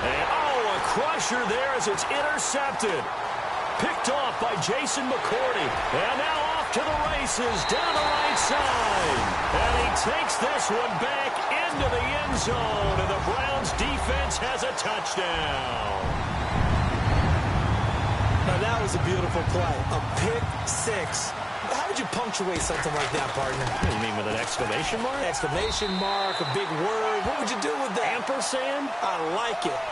And, oh, a crusher there as it's intercepted. Picked off by Jason McCourty. And now off to the races down the right side. And he takes this one back into the end zone. And the Browns defense has a touchdown. Now that was a beautiful play. A pick 6. How would you punctuate something like that, partner? You mean with an exclamation mark? Exclamation mark, a big word. What would you do with that? Ampersand? I like it.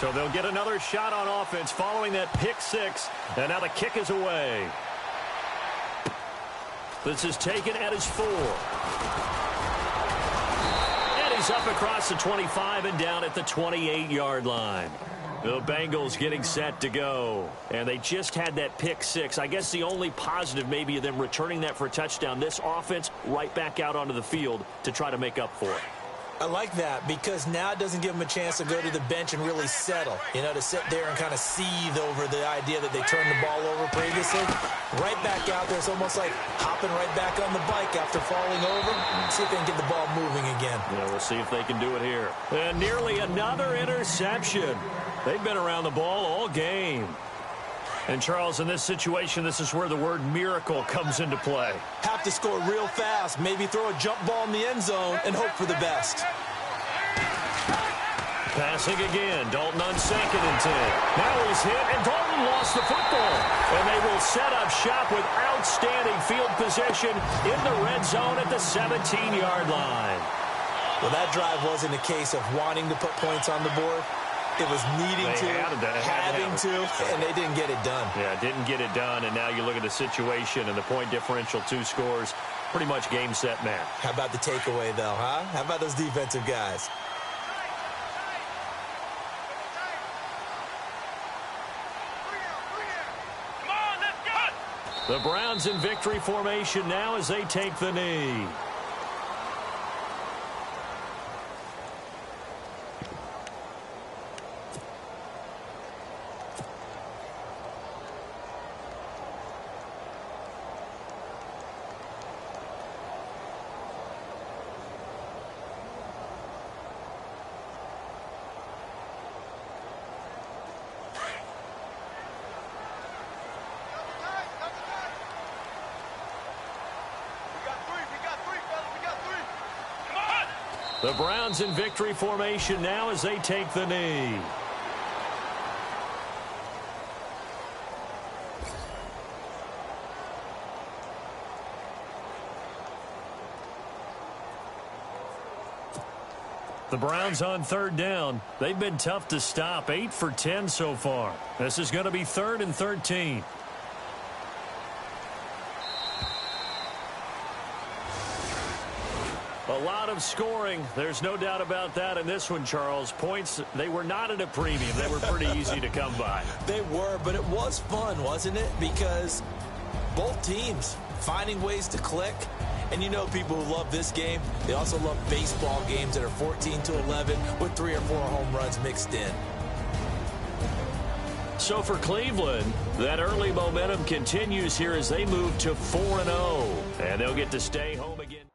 So they'll get another shot on offense following that pick six. And now the kick is away. This is taken at his 4. And he's up across the 25 and down at the 28-yard line. The Bengals getting set to go. And they just had that pick six. I guess the only positive maybe of them returning that for a touchdown. This offense right back out onto the field to try to make up for it. I like that because now it doesn't give them a chance to go to the bench and really settle. You know, to sit there and kind of seethe over the idea that they turned the ball over previously. Right back out there. It's almost like hopping right back on the bike after falling over. See if they can get the ball moving again. Yeah, we'll see if they can do it here. And nearly another interception. They've been around the ball all game. And, Charles, in this situation, this is where the word miracle comes into play. Have to score real fast. Maybe throw a jump ball in the end zone and hope for the best. Passing again. Dalton on 2nd and 10. Now he's hit, and Dalton lost the football. And they will set up shop with outstanding field position in the red zone at the 17-yard line. Well, that drive wasn't a case of wanting to put points on the board. It was needing to, having to, and they didn't get it done. Yeah, didn't get it done, and now you look at the situation and the point differential, 2 scores, pretty much game, set, match. How about the takeaway, though, huh? How about those defensive guys? Come on, let's go! The Browns in victory formation now as they take the knee. The Browns in victory formation now as they take the knee. The Browns on 3rd down. They've been tough to stop. 8 for 10 so far. This is going to be 3rd and 13. A lot of scoring. There's no doubt about that in this one, Charles. Points, they were not at a premium. They were pretty easy to come by. They were, but it was fun, wasn't it? Because both teams finding ways to click. And you know people who love this game, they also love baseball games that are 14-11 with 3 or 4 home runs mixed in. So for Cleveland, that early momentum continues here as they move to 4-0. And they'll get to stay home again.